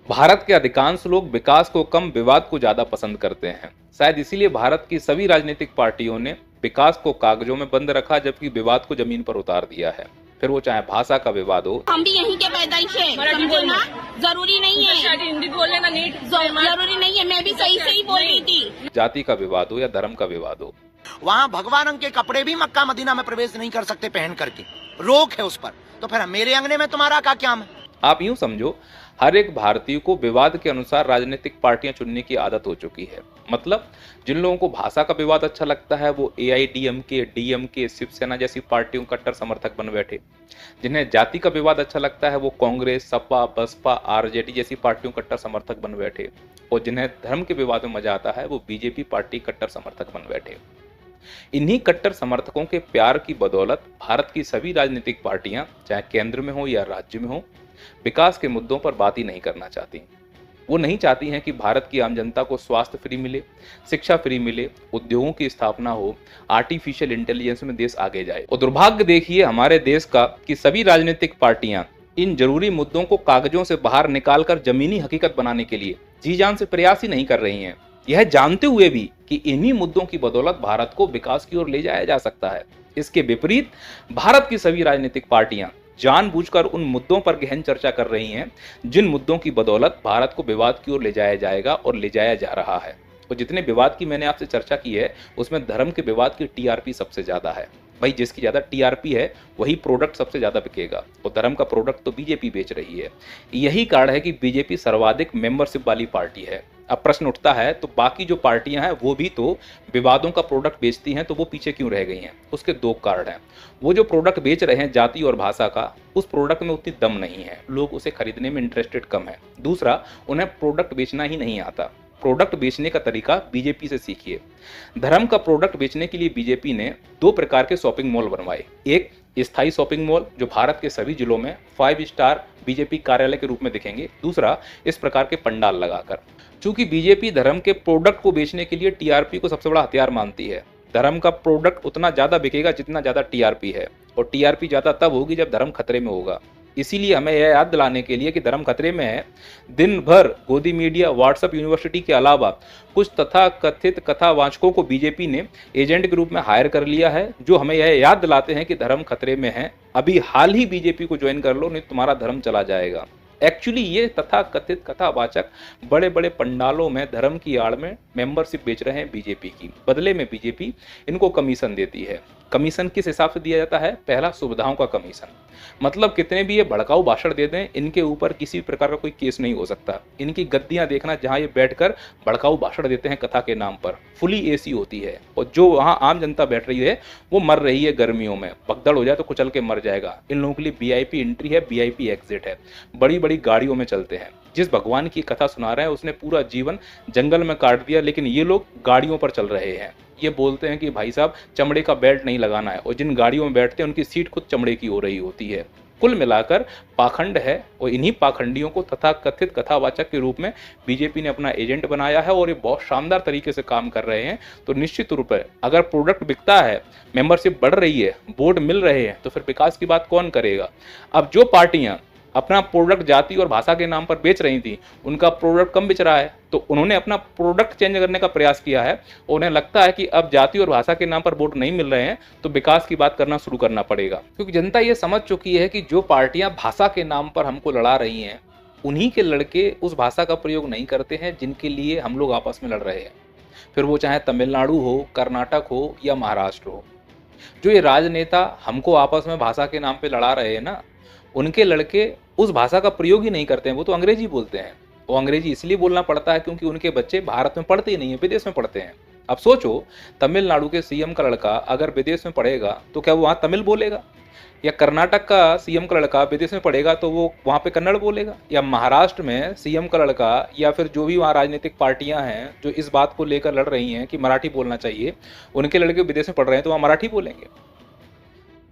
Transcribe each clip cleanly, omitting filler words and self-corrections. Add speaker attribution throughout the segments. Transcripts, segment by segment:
Speaker 1: भारत के अधिकांश लोग विकास को कम विवाद को ज्यादा पसंद करते हैं। शायद इसीलिए भारत की सभी राजनीतिक पार्टियों ने विकास को कागजों में बंद रखा जबकि विवाद को जमीन पर उतार दिया है। फिर वो चाहे भाषा का विवाद हो,
Speaker 2: हम भी यहीं के पैदाइश है, समझे ना। जरूरी नहीं है हिंदी बोलने का, नीट जरूरी नहीं है, मैं भी सही से ही बोल रही थी।
Speaker 1: जाति का विवाद हो या धर्म का विवाद हो।
Speaker 3: वहाँ भगवा रंग के कपड़े भी मक्का मदीना में प्रवेश नहीं कर सकते पहन करके, रोक है उस पर। तो फिर मेरे अंगने में तुम्हारा क्या क्या है?
Speaker 1: आप यूं समझो, हर एक भारतीय को विवाद के अनुसार राजनीतिक पार्टियां चुनने की आदत हो चुकी है। मतलब जिन लोगों को भाषा का विवाद अच्छा लगता है वो एआईडीएमके, डीएमके, शिवसेना जैसी पार्टियों का कट्टर समर्थक बन बैठे। जिन्हें जाति का विवाद अच्छा लगता है वो कांग्रेस, सपा, बसपा, आरजेडी जैसी पार्टियों का कट्टर समर्थक बन बैठे। और जिन्हें धर्म के विवाद में मजा आता है वो बीजेपी पार्टी कट्टर समर्थक बन बैठे। इन्हीं कट्टर समर्थकों के प्यार की बदौलत भारत की सभी राजनीतिक पार्टियां, चाहे केंद्र में हो या राज्य में हो, विकास के मुद्दों पर बात ही नहीं करना चाहती। वो नहीं चाहती हैं कि भारत की आम जनता को स्वास्थ्य फ्री मिले, शिक्षा फ्री मिले, उद्योगों की स्थापना हो, आर्टिफिशियल इंटेलिजेंस में देश आगे जाए। और दुर्भाग्य देखिए हमारे देश का कि सभी राजनीतिक पार्टियां इन जरूरी मुद्दों को कागजों से बाहर निकालकर जमीनी हकीकत बनाने के लिए जी जान से प्रयास ही नहीं कर रही हैं, यह जानते हुए भी कि इन्हीं मुद्दों की बदौलत भारत को विकास की ओर ले जाया जा सकता है। इसके विपरीत भारत की सभी राजनीतिक पार्टियां जानबूझकर उन मुद्दों पर गहन चर्चा कर रही हैं जिन मुद्दों की बदौलत भारत को विवाद की ओर ले जाया जाएगा और ले जाया जा रहा है। और जितने विवाद की मैंने आपसे चर्चा की है उसमें धर्म के विवाद की टीआरपी सबसे ज्यादा है। भाई जिसकी ज्यादा टीआरपी है वही प्रोडक्ट सबसे ज्यादा बिकेगा, और धर्म का प्रोडक्ट तो बीजेपी बेच रही है। यही कारण है कि बीजेपी सर्वाधिक मेंबरशिप वाली पार्टी है। अब प्रश्न उठता है तो बाकी जो पार्टियां हैं वो भी तो विवादों का प्रोडक्ट बेचती हैं, तो वो पीछे क्यों रह गई हैं? उसके दो कारण हैं। वो जो प्रोडक्ट बेच रहे हैं जाति और भाषा का, उस प्रोडक्ट में उतनी दम नहीं है, लोग उसे खरीदने में इंटरेस्टेड कम है। दूसरा, उन्हें प्रोडक्ट बेचना ही नहीं आता। प्रोडक्ट बेचने का तरीका बीजेपी से सीखिए। धर्म का प्रोडक्ट बेचने के लिए बीजेपी ने दो प्रकार के शॉपिंग मॉल बनवाए। एक स्थायी शॉपिंग मॉल जो भारत के सभी जिलों में 5 स्टार बीजेपी कार्यालय के रूप में दिखेंगे। दूसरा, इस प्रकार के पंडाल लगाकर। चूंकि बीजेपी धर्म के प्रोडक्ट को बेचने के लिए टीआरपी को सबसे बड़ा हथियार मानती है। धर्म का प्रोडक्ट उतना ज्यादा बिकेगा जितना ज्यादा टीआरपी है, और टीआरपी ज्यादा तब होगी जब धर्म खतरे में होगा। इसीलिए हमें यह याद दिलाने के लिए कि धर्म खतरे में है, दिन भर गोदी मीडिया, व्हाट्सएप यूनिवर्सिटी के अलावा कुछ तथाकथित कथावाचकों को बीजेपी ने एजेंट के रूप में हायर कर लिया है, जो हमें यह याद दिलाते हैं कि धर्म खतरे में है, अभी हाल ही बीजेपी को ज्वाइन कर लो नहीं तुम्हारा धर्म चला जाएगा। एक्चुअली ये तथाकथित कथावाचक बड़े बड़े पंडालों में धर्म की आड़ में मेंबरशिप बेच रहे हैं बीजेपी की। बदले में बीजेपी इनको कमीशन देती है। कमीशन किस हिसाब से दिया जाता है? पहला, सुविधाओं का कमीशन। मतलब कितने भी ये भड़काऊ भाषण दे दें, इनके ऊपर किसी प्रकार का कोई केस नहीं हो सकता। इनकी गद्दियां देखना जहां ये बैठकर भड़काऊ भाषण देते हैं कथा के नाम पर, फुली एसी होती है, और जो वहां आम जनता बैठ रही है वो मर रही है गर्मियों में, भगदड़ हो जाए तो कुचल के मर जाएगा। इन लोगों के लिए वीआईपी एंट्री है, वीआईपी एग्जिट है, बड़ी बड़ी गाड़ियों में चलते हैं। जिस भगवान की कथा सुना रहे हैं उसने पूरा जीवन जंगल में काट दिया, लेकिन ये लोग गाड़ियों पर चल रहे हैं। ये बोलते हैं कि भाई साहब चमड़े का बेल्ट नहीं लगाना है, और जिन गाड़ियों में बैठते हैं उनकी सीट खुद चमड़े की हो रही होती है। कुल मिलाकर पाखंड है, और इन्हीं पाखंडियों को तथाकथित कथावाचक के रूप में बीजेपी ने अपना एजेंट बनाया है, और ये बहुत शानदार तरीके से काम कर रहे हैं। तो निश्चित रूप से अगर प्रोडक्ट बिकता है, मेंबरशिप बढ़ रही है, वोट मिल रहे हैं, तो फिर विकास की बात कौन करेगा? अब जो पार्टियां अपना प्रोडक्ट जाति और भाषा के नाम पर बेच रही थी, उनका प्रोडक्ट कम बिच रहा है, तो उन्होंने अपना प्रोडक्ट चेंज करने का प्रयास किया है। और उन्हें लगता है कि अब जाति और भाषा के नाम पर वोट नहीं मिल रहे हैं तो विकास की बात करना शुरू करना पड़ेगा। क्योंकि जनता ये समझ चुकी है कि जो पार्टियां भाषा के नाम पर हमको लड़ा रही हैं, उन्हीं के लड़के उस भाषा का प्रयोग नहीं करते हैं जिनके लिए हम लोग आपस में लड़ रहे हैं। फिर वो चाहे तमिलनाडु हो, कर्नाटक हो या महाराष्ट्र हो। जो ये राजनेता हमको आपस में भाषा के नाम पे लड़ा रहे हैं ना, उनके लड़के उस भाषा का प्रयोग ही नहीं करते हैं, वो तो अंग्रेजी बोलते हैं। वो अंग्रेजी इसलिए बोलना पड़ता है क्योंकि उनके बच्चे भारत में पढ़ते ही नहीं है, विदेश में पढ़ते हैं। अब सोचो, तमिलनाडु के सीएम का लड़का अगर विदेश में पढ़ेगा तो क्या वो वहाँ तमिल बोलेगा? या कर्नाटक का सीएम का लड़का विदेश में पढ़ेगा तो वो वहाँ पे कन्नड़ बोलेगा? या महाराष्ट्र में सीएम का लड़का या फिर जो भी वहाँ राजनीतिक पार्टियां हैं जो इस बात को लेकर लड़ रही हैं कि मराठी बोलना चाहिए, उनके लड़के विदेश में पढ़ रहे हैं तो वहाँ मराठी बोलेंगे?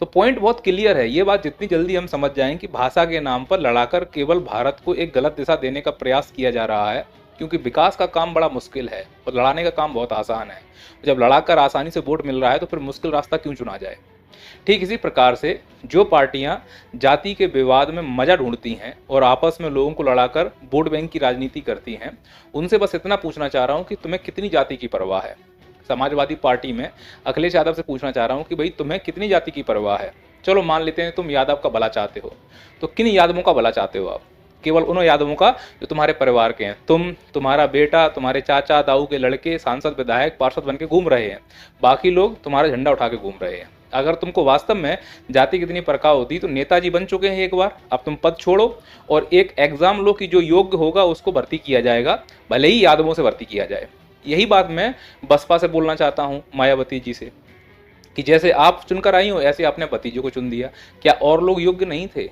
Speaker 1: तो पॉइंट बहुत क्लियर है। ये बात जितनी जल्दी हम समझ जाएं कि भाषा के नाम पर लड़ाकर केवल भारत को एक गलत दिशा देने का प्रयास किया जा रहा है, क्योंकि विकास का काम बड़ा मुश्किल है और लड़ाने का काम बहुत आसान है। जब लड़ाकर आसानी से वोट मिल रहा है तो फिर मुश्किल रास्ता क्यों चुना जाए? ठीक इसी प्रकार से जो पार्टियां जाति के विवाद में मजा ढूंढती हैं और आपस में लोगों को लड़ाकर वोट बैंक की राजनीति करती हैं, उनसे बस इतना पूछना चाह रहा हूं कि तुम्हें कितनी जाति की परवाह है। समाजवादी पार्टी में अखिलेश यादव से पूछना चाह रहा हूं कि भाई तुम्हें कितनी जाति की परवाह है। चलो मान लेते हैं तुम यादव का भला चाहते हो, तो किन यादवों का भला चाहते हो आप? केवल उन यादवों का जो तुम्हारे परिवार के हैं। तुम्हारा बेटा, तुम्हारे चाचा ताऊ के लड़के सांसद विधायक पार्षद बन के घूम रहे हैं, बाकी लोग तुम्हारा झंडा उठा के घूम रहे हैं। अगर तुमको वास्तव में जाति कितनी परवाह होती तो नेताजी बन चुके हैं एक बार। अब तुम पद छोड़ो और एक एग्जाम लो कि जो योग्य होगा उसको भर्ती किया जाएगा, भले ही यादवों से भर्ती किया जाए। यही बात मैं बसपा से बोलना चाहता हूँ, मायावती जी से, कि जैसे आप चुनकर आई हो ऐसे आपने भतीजों को चुन दिया, क्या और लोग योग्य नहीं थे?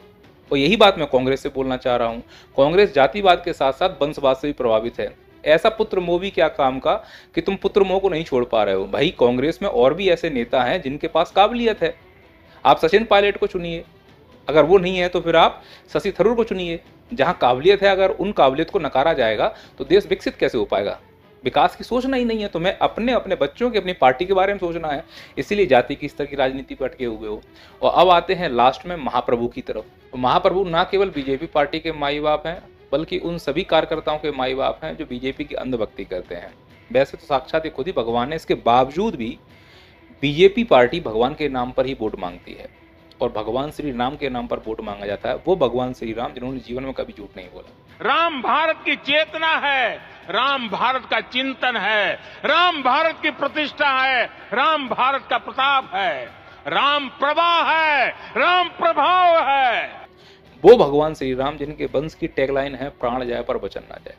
Speaker 1: और यही बात मैं कांग्रेस से बोलना चाह रहा हूँ। कांग्रेस जातिवाद के साथ साथ वंशवाद से भी प्रभावित है। ऐसा पुत्र मोह भी क्या काम का कि तुम पुत्र मोह को नहीं छोड़ पा रहे हो। भाई कांग्रेस में और भी ऐसे नेता हैं जिनके पास काबिलियत है। आप सचिन पायलट को चुनिए, अगर वो नहीं है तो फिर आप शशि थरूर को चुनिए। जहाँ काबिलियत है, अगर उन काबिलियत को नकारा जाएगा तो देश विकसित कैसे हो पाएगा? विकास की सोचना ही नहीं है। तुम्हें अपने अपने बच्चों की, अपनी पार्टी के बारे में सोचना है, इसीलिए जाति की स्तर की राजनीति पर अटके हुए हो। और अब आते हैं लास्ट में महाप्रभु की तरफ। तो महाप्रभु ना केवल बीजेपी पार्टी के माई बाप हैं, बल्कि उन सभी कार्यकर्ताओं के माई बाप हैं जो बीजेपी की अंधभक्ति करते हैं। वैसे तो साक्षात ये खुद ही भगवान है, इसके बावजूद भी बीजेपी पार्टी भगवान के नाम पर ही वोट मांगती है। और भगवान श्री राम के नाम पर वोट मांगा जाता है, वो भगवान श्री राम जिन्होंने जीवन में कभी झूठ नहीं बोला।
Speaker 4: राम भारत की चेतना है, राम भारत का चिंतन है, राम भारत की प्रतिष्ठा है, राम भारत का प्रताप है, राम प्रवाह है, राम प्रभाव है।
Speaker 1: वो भगवान श्री राम जिनके वंश की टैगलाइन है, प्राण जाए पर वचन ना जाए।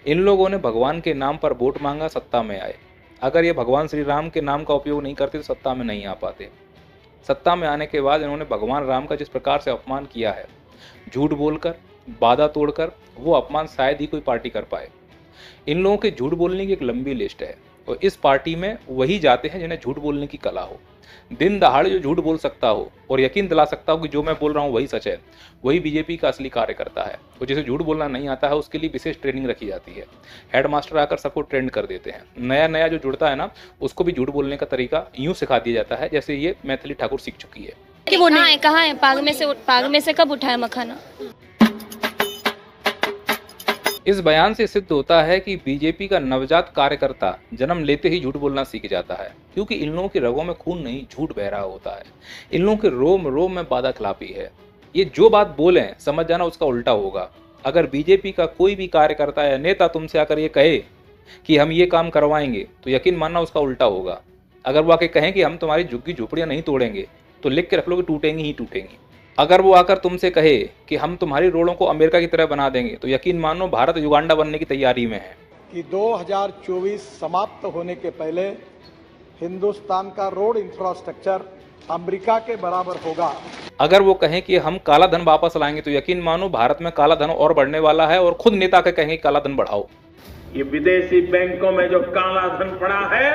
Speaker 1: इन लोगों ने भगवान के नाम पर वोट मांगा, सत्ता में आए। अगर ये भगवान श्री राम के नाम का उपयोग नहीं करते तो सत्ता में नहीं आ पाते। सत्ता में आने के बाद इन्होंने भगवान राम का जिस प्रकार से अपमान किया है, झूठ बोलकर, वादा तोड़कर, वो अपमान शायद ही कोई पार्टी कर पाए। इन लोगों के झूठ बोलने की एक लंबी लिस्ट है और इस पार्टी में वही जाते हैं जिन्हें झूठ बोलने की कला हो। दिन दहाड़े जो झूठ बोल सकता हो और यकीन दिला सकता हो कि जो मैं बोल रहा हूँ वही सच है, वही बीजेपी का असली कार्यकर्ता है। और जिसे झूठ बोलना नहीं आता है उसके लिए विशेष ट्रेनिंग रखी जाती है। हेडमास्टर आकर सबको ट्रेंड कर देते हैं। नया नया जो जुड़ता है ना, उसको भी झूठ बोलने का तरीका यूं सिखा दिया जाता है जैसे ये मैथिली ठाकुर सीख चुकी है।
Speaker 5: कि वो नहीं कहाँ है? पाग में से कब उठाया मखाना?
Speaker 1: इस बयान से सिद्ध होता है कि बीजेपी का नवजात कार्यकर्ता जन्म लेते ही झूठ बोलना सीख जाता है, क्योंकि इन लोगों के रगों में खून नहीं, झूठ बह रहा होता है। इन लोगों के रोम रोम में वादा खिलाफी है। ये जो बात बोले समझ जाना उसका उल्टा होगा। अगर बीजेपी का कोई भी कार्यकर्ता या नेता तुमसे आकर ये कहे कि हम ये काम करवाएंगे, तो यकीन मानना उसका उल्टा होगा। अगर वो आके कहें कि हम तुम्हारी झुग्गी झोपड़ियां नहीं तोड़ेंगे, तो लिख के रख लो कि टूटेंगी ही टूटेंगी। अगर वो आकर तुमसे कहे कि हम तुम्हारी रोडों को अमेरिका की तरह बना देंगे, तो यकीन मानो भारत युगांडा बनने की तैयारी में है।
Speaker 6: कि 2024 समाप्त होने के पहले हिंदुस्तान का रोड इंफ्रास्ट्रक्चर अमेरिका के बराबर होगा।
Speaker 1: अगर वो कहें कि हम काला धन वापस लाएंगे, तो यकीन मानो भारत में काला धन और बढ़ने वाला है और खुद नेता के कहेंगे काला धन बढ़ाओ।
Speaker 4: ये विदेशी बैंकों में जो काला धन पड़ा है,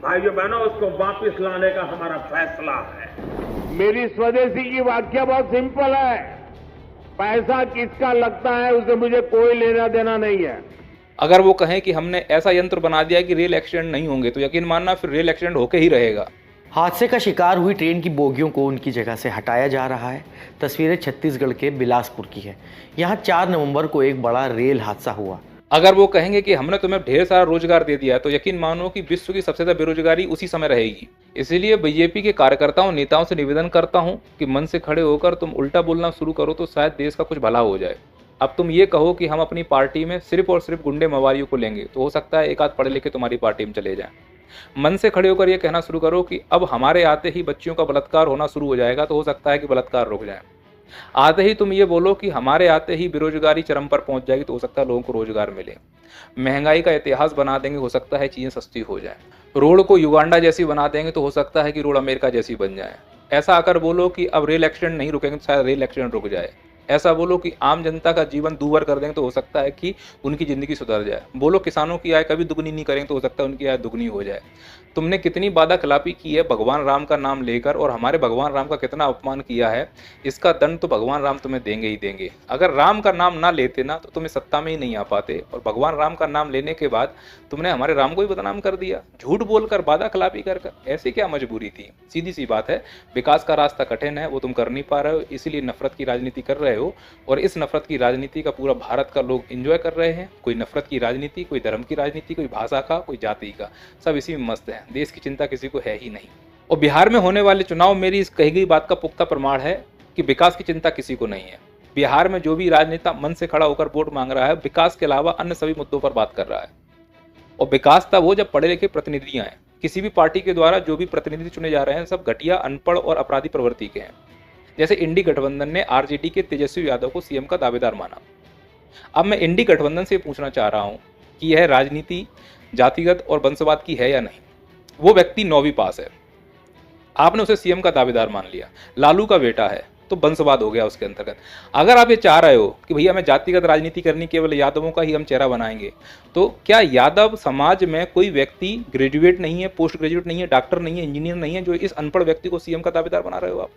Speaker 4: भाइयों बहनों, उसको वापस लाने का हमारा फैसला है। मेरी स्वदेशी की व्याख्या बहुत सिंपल है, पैसा किसका लगता है उससे मुझे कोई लेना देना नहीं है।
Speaker 1: अगर वो कहें कि हमने ऐसा यंत्र बना दिया कि रेल एक्सीडेंट नहीं होंगे, तो यकीन मानना फिर रेल एक्सीडेंट होके ही रहेगा।
Speaker 7: हादसे का शिकार हुई ट्रेन की बोगियों को उनकी जगह से हटाया जा रहा है। तस्वीरें छत्तीसगढ़ के बिलासपुर की है। यहाँ 4 नवंबर को एक बड़ा रेल हादसा हुआ।
Speaker 1: अगर वो कहेंगे कि हमने तुम्हें ढेर सारा रोजगार दे दिया, तो यकीन मानो कि विश्व की सबसे ज्यादा बेरोजगारी उसी समय रहेगी। इसीलिए बीजेपी के कार्यकर्ताओं नेताओं से निवेदन करता हूं कि मन से खड़े होकर तुम उल्टा बोलना शुरू करो, तो शायद देश का कुछ भला हो जाए। अब तुम ये कहो कि हम अपनी पार्टी में सिर्फ और सिर्फ गुंडे मवारियों को लेंगे, तो हो सकता है एक आध पढ़े लिखे तुम्हारी पार्टी में चले जाएं। मन से खड़े होकर यह कहना शुरू करो कि अब हमारे आते ही बच्चियों का बलात्कार होना शुरू हो जाएगा, तो हो सकता है कि बलात्कार रुक जाए। आते ही तुम ये बोलो कि हमारे आते ही बेरोजगारी चरम पर पहुंच जाएगी, तो हो सकता है लोगों को रोजगार मिले। महंगाई का इतिहास बना देंगे, हो सकता है चीजें सस्ती हो जाए। रोड को युगांडा जैसी बना देंगे, तो हो सकता है कि रोड अमेरिका जैसी बन जाए। ऐसा आकर बोलो कि अब रेल एक्सीडेंट नहीं रुकेंगे, तो शायद रेल एक्सीडेंट रुक जाए। ऐसा बोलो कि आम जनता का जीवन दूभर कर देंगे तो हो सकता है कि उनकी जिंदगी सुधर जाए। बोलो किसानों की आय कभी दुगनी नहीं करेंगे तो हो सकता है उनकी आय दुगनी हो जाए। तुमने कितनी वादा खिलाफी की है भगवान राम का नाम लेकर, और हमारे भगवान राम का कितना अपमान किया है, इसका दंड तो भगवान राम तुम्हें देंगे ही देंगे। अगर राम का नाम ना लेते ना तो तुम्हें सत्ता में ही नहीं आ पाते, और भगवान राम का नाम लेने के बाद तुमने हमारे राम को ही बदनाम कर दिया, झूठ बोलकर, वादा खिलाफी कर। ऐसी क्या मजबूरी थी? सीधी सी बात है, विकास का रास्ता कठिन है, वो तुम कर नहीं पा रहे हो, इसीलिए नफरत की राजनीति कर रहे हो, और इस नफरत की राजनीति का पूरा भारत का लोग एंजॉय कर रहे हैं। कोई नफरत की राजनीति, कोई धर्म की राजनीति, कोई भाषा का, कोई जाति का, सब इसी में मस्त है। देश की चिंता किसी को है ही नहीं। और बिहार में होने वाले चुनाव मेरी इस कही गई बात का पुख्ता प्रमाण है कि विकास की चिंता किसी को नहीं है। बिहार में जो भी राजनेता मन से खड़ा होकर वोट मांग रहा है, विकास के अलावा अन्य सभी मुद्दों पर बात कर रहा है। और विकास तब हो जब पढ़े लिखे प्रतिनिधि आए। किसी भी पार्टी के द्वारा जो भी प्रतिनिधि चुने जा रहे हैं सब घटिया, अनपढ़ और अपराधी प्रवृत्ति के हैं। जैसे इंडी गठबंधन ने आरजेडी के तेजस्वी यादव को सीएम का दावेदार माना। अब मैं इंडी गठबंधन से पूछना चाह रहा हूं कि यह राजनीति जातिगत और वंशवाद की है या नहीं। वो व्यक्ति 9वीं पास है, आपने उसे सीएम का दावेदार मान लिया, लालू का बेटा है, तो वंशवाद हो गया उसके अंतर्गत। अगर आप ये चाह रहे हो कि भैया हमें जातिगत राजनीति करनी, केवल यादवों का ही हम चेहरा बनाएंगे, तो क्या यादव समाज में कोई व्यक्ति ग्रेजुएट नहीं है, पोस्ट ग्रेजुएट नहीं है, डॉक्टर नहीं है, इंजीनियर नहीं है, जो इस अनपढ़ व्यक्ति को सीएम का दावेदार बना रहे हो आप?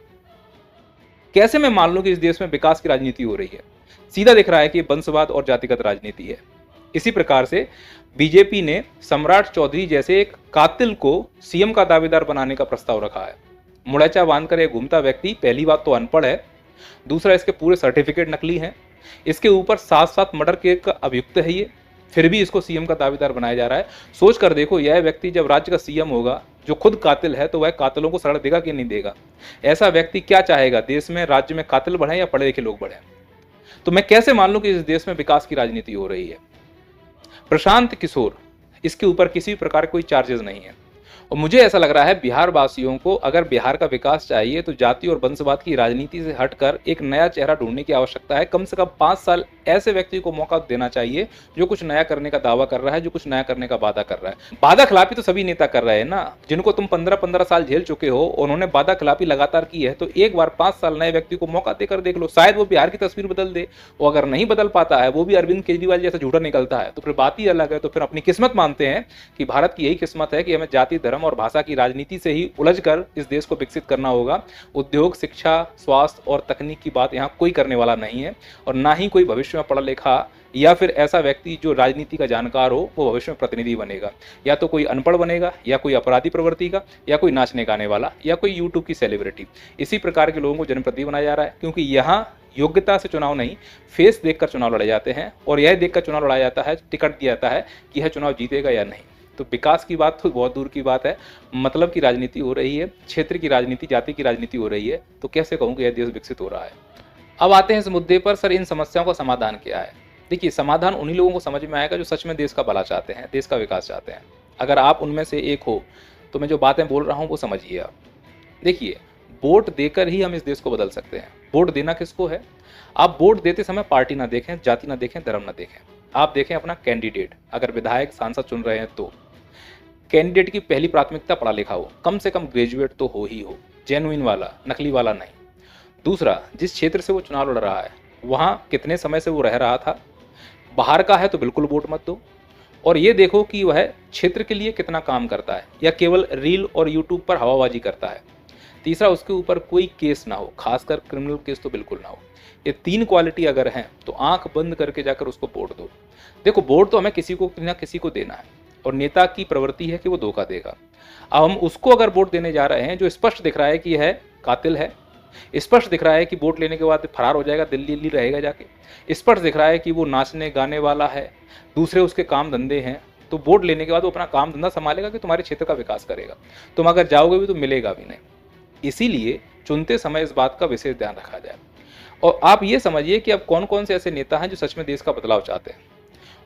Speaker 1: कैसे मैं मान लूं कि इस देश में विकास की राजनीति हो रही है? सीधा दिख रहा है कि वंशवाद और जातिगत राजनीति है। इसी प्रकार से बीजेपी ने सम्राट चौधरी जैसे एक कातिल को सीएम का दावेदार बनाने का प्रस्ताव रखा है। मुड़ैचा बांधकर एक घूमता व्यक्ति पहली बात तो अनपढ़ है, दूसरा इसके पूरे सर्टिफिकेट नकली हैं, इसके ऊपर 7 मर्डर के अभियुक्त है ये, फिर भी इसको सीएम का दावेदार बनाया जा रहा है। सोच कर देखो, यह व्यक्ति जब राज्य का सीएम होगा, जो खुद कातिल है, तो वह कातिलों को शरण देगा कि नहीं देगा? ऐसा व्यक्ति क्या चाहेगा, देश में, राज्य में कातिल बढ़े या पढ़े लिखे लोग बढ़े? तो मैं कैसे मान लूं कि इस देश में विकास की राजनीति हो रही है? प्रशांत किशोर, इसके ऊपर किसी प्रकार कोई चार्जेस नहीं है। और मुझे ऐसा लग रहा है बिहार वासियों को अगर बिहार का विकास चाहिए तो जाति और वंशवाद की राजनीति से हटकर एक नया चेहरा ढूंढने की आवश्यकता है। कम से कम 5 साल ऐसे व्यक्ति को मौका देना चाहिए जो कुछ नया करने का दावा कर रहा है, जो कुछ नया करने का वादा कर रहा है। वादा खिलाफी तो सभी नेता कर रहे हैं ना, जिनको तुम 15-15 साल झेल चुके हो, उन्होंने वादा खिलाफी लगातार की है, तो एक बार 5 साल नए व्यक्ति को मौका देकर देख लो, शायद वो बिहार की तस्वीर बदल दे। वो अगर नहीं बदल पाता है, वो भी अरविंद केजरीवाल जैसा झूठा निकलता है, तो फिर बात ही अलग है। तो फिर अपनी किस्मत मानते हैं कि भारत की यही किस्मत है कि हमें जाति, धर्म और भाषा की राजनीति से ही उलझकर इस देश को विकसित करना होगा। उद्योग, शिक्षा, स्वास्थ्य और तकनीक की बात यहाँ कोई करने वाला नहीं है, और ना ही कोई भविष्य में पढ़ा लिखा या फिर ऐसा व्यक्ति जो राजनीति का जानकार हो वो भविष्य में प्रतिनिधि बनेगा। या तो कोई अनपढ़ बनेगा, या कोई अपराधी प्रवृत्ति का, या कोई नाचने गाने वाला, या कोई यूट्यूब की सेलिब्रिटी। इसी प्रकार के लोगों को जनप्रतिनिधि बनाया जा रहा है, क्योंकि यहाँ योग्यता से चुनाव नहीं, फेस देखकर चुनाव लड़े जाते हैं, और यह देखकर चुनाव लड़ाया जाता है, टिकट दिया जाता है कि यह चुनाव जीतेगा या नहीं। तो विकास की बात तो बहुत दूर की बात है, मतलब की राजनीति हो रही है, क्षेत्र की राजनीति, जाति की राजनीति हो रही है। तो कैसे कहूँ कि यह देश विकसित हो रहा है? अब आते हैं इस मुद्दे पर, सर इन समस्याओं का समाधान क्या है? देखिए, समाधान उन्हीं लोगों को समझ में आएगा जो सच में देश का भला चाहते हैं, देश का विकास चाहते हैं। अगर आप उनमें से एक हो तो मैं जो बातें बोल रहा हूँ वो समझिए आप। देखिए, वोट देकर ही हम इस देश को बदल सकते हैं। वोट देना किसको है? आप वोट देते समय पार्टी ना देखें, जाति ना देखें, धर्म ना देखें, आप देखें अपना कैंडिडेट। अगर विधायक, सांसद चुन रहे हैं तो कैंडिडेट की पहली प्राथमिकता पढ़ा लिखा हो, कम से कम ग्रेजुएट तो हो ही हो, जेन्युइन वाला, नकली वाला नहीं। दूसरा, जिस क्षेत्र से वो चुनाव लड़ रहा है वहाँ कितने समय से वो रह रहा था, बाहर का है तो बिल्कुल वोट मत दो। और ये देखो कि वह क्षेत्र के लिए कितना काम करता है, या केवल रील और यूट्यूब पर हवाबाजी करता है। तीसरा, उसके ऊपर कोई केस ना हो, खासकर क्रिमिनल केस तो बिल्कुल ना हो। ये 3 क्वालिटी अगर हैं तो आंख बंद करके जाकर उसको वोट दो। देखो, वोट तो हमें किसी को ना किसी को देना है, और नेता की प्रवृत्ति है कि वो धोखा देगा। अब हम उसको अगर वोट देने जा रहे हैं जो स्पष्ट दिख रहा है कि यह कातिल है, स्पष्ट दिख रहा है कि वोट लेने के बाद फरार हो जाएगा, दिल्ली रहेगा जाके, स्पष्ट दिख रहा है कि वो नाचने गाने वाला है, दूसरे उसके काम धंधे हैं, तो वोट लेने के बाद वो अपना काम धंधा संभालेगा कि तुम्हारे क्षेत्र का विकास करेगा। तुम अगर जाओगे भी तो मिलेगा भी नहीं। इसीलिए चुनते समय इस बात का विशेष ध्यान रखा जाए। और आप ये समझिए कि अब कौन कौन से ऐसे नेता हैं जो सच में देश का बदलाव चाहते हैं,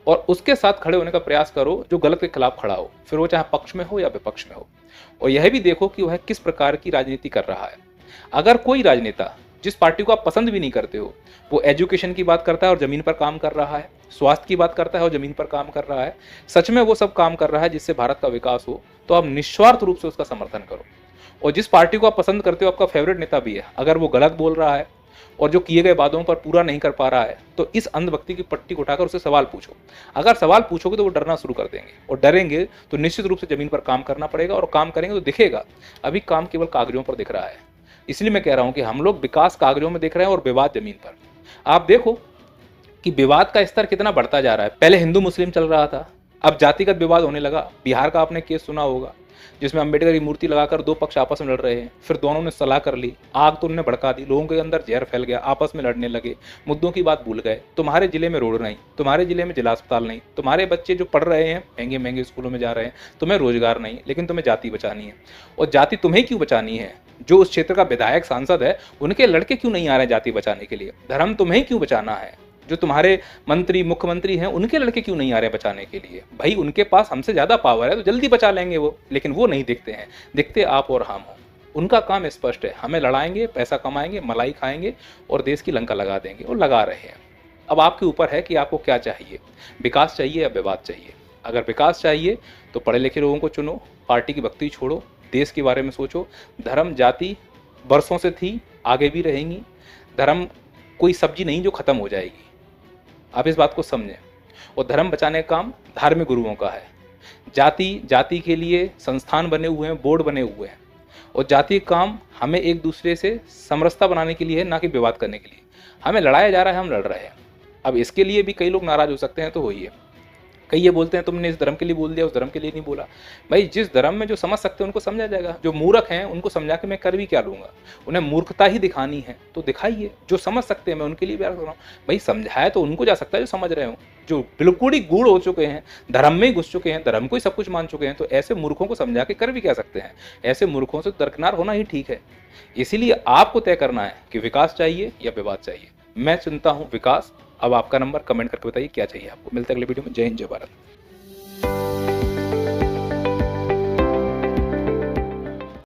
Speaker 1: और उसके साथ खड़े होने का प्रयास करो जो गलत के खिलाफ खड़ा हो, फिर वो चाहे पक्ष में हो या विपक्ष में हो। और यह भी देखो कि वह किस प्रकार की राजनीति कर रहा है। अगर कोई राजनेता जिस पार्टी को आप पसंद भी नहीं करते हो, वो एजुकेशन की बात करता है और जमीन पर काम कर रहा है, स्वास्थ्य की बात करता है और जमीन पर काम कर रहा है, सच में वो सब काम कर रहा है जिससे भारत का विकास हो, तो आप निस्वार्थ रूप से उसका समर्थन करो। और जिस पार्टी को आप पसंद करते हो, आपका फेवरेट नेता भी है, अगर वो गलत बोल रहा है, और जो किए गए वादों पर पूरा नहीं कर पा रहा है, तो इस अंधभक्ति की पट्टी उठाकर उससे सवाल पूछो। अगर सवाल पूछोगे तो वो डरना शुरू कर देंगे, और डरेंगे तो निश्चित रूप से जमीन पर काम करना पड़ेगा, और काम करेंगे तो दिखेगा। अभी काम केवल कागजों पर दिख रहा है। इसलिए मैं कह रहा हूं कि हम लोग विकास कागजों में दिख रहे हैं और विवाद जमीन पर। आप देखो कि विवाद का स्तर कितना बढ़ता जा रहा है। पहले हिंदू मुस्लिम चल रहा था, अब जातिगत विवाद होने लगा। बिहार का आपने केस सुना होगा, जिसमें अंबेडकर की मूर्ति लगाकर दो पक्ष आपस में लड़ रहे हैं, फिर दोनों ने सलाह कर ली, आग तो उन्होंने भड़का दी, लोगों के अंदर जहर फैल गया, आपस में लड़ने लगे, मुद्दों की बात भूल गए। तुम्हारे जिले में रोड नहीं, तुम्हारे जिले में जिला अस्पताल नहीं, तुम्हारे बच्चे जो पढ़ रहे हैं महंगे महंगे स्कूलों में जा रहे हैं, तुम्हें रोजगार नहीं, लेकिन तुम्हें जाति बचानी है। और जाति तुम्हें क्यों बचानी है? जो उस क्षेत्र का विधायक सांसद है, उनके लड़के क्यों नहीं आ रहे जाति बचाने के लिए? धर्म तुम्हें क्यों बचाना है? जो तुम्हारे मंत्री मुख्यमंत्री हैं, उनके लड़के क्यों नहीं आ रहे बचाने के लिए? भाई उनके पास हमसे ज्यादा पावर है, तो जल्दी बचा लेंगे वो, लेकिन वो नहीं दिखते हैं। दिखते आप और हम हो। उनका काम स्पष्ट है, हमें लड़ाएंगे, पैसा कमाएंगे, मलाई खाएंगे और देश की लंका लगा देंगे, और लगा रहे हैं। अब आपके ऊपर है कि आपको क्या चाहिए, विकास चाहिए या विवाद चाहिए। अगर विकास चाहिए तो पढ़े लिखे लोगों को चुनो, पार्टी की भक्ति छोड़ो, देश के बारे में सोचो। धर्म जाति बरसों से थी, आगे भी रहेंगी। धर्म कोई सब्जी नहीं जो खत्म हो जाएगी, आप इस बात को समझें। और धर्म बचाने का काम धार्मिक गुरुओं का है। जाति के लिए संस्थान बने हुए हैं, बोर्ड बने हुए हैं, और जाति का काम हमें एक दूसरे से समरसता बनाने के लिए है, ना कि विवाद करने के लिए। हमें लड़ाया जा रहा है, हम लड़ रहे हैं। अब इसके लिए भी कई लोग नाराज हो सकते हैं, तो होइए। कई ये बोलते हैं तुमने इस धर्म के लिए बोल दिया, उस धर्म के लिए नहीं बोला। भाई जिस धर्म में जो समझ सकते हैं उनको समझा जाएगा। जो मूर्ख हैं उनको समझा के मैं कर भी क्या लूंगा? उन्हें मूर्खता ही दिखानी है तो दिखाइए। जो समझ सकते हैं मैं उनके लिए प्यार कर रहा हूँ। भाई समझाया तो उनको जा सकता है जो समझ रहे हो। जो बिल्कुल ही गूढ़ हो चुके हैं, धर्म में ही घुस चुके हैं, धर्म को ही सब कुछ मान चुके हैं, तो ऐसे मूर्खों को समझा के कर भी क्या सकते हैं? ऐसे मूर्खों से दरकिनार होना ही ठीक है। इसीलिए आपको तय करना है कि विकास चाहिए या विवाद चाहिए। मैं चुनता हूँ विकास। अब आपका नंबर, कमेंट करके बताइए क्या चाहिए आपको। मिलते हैं अगले वीडियो में। जय हिंद, जय भारत।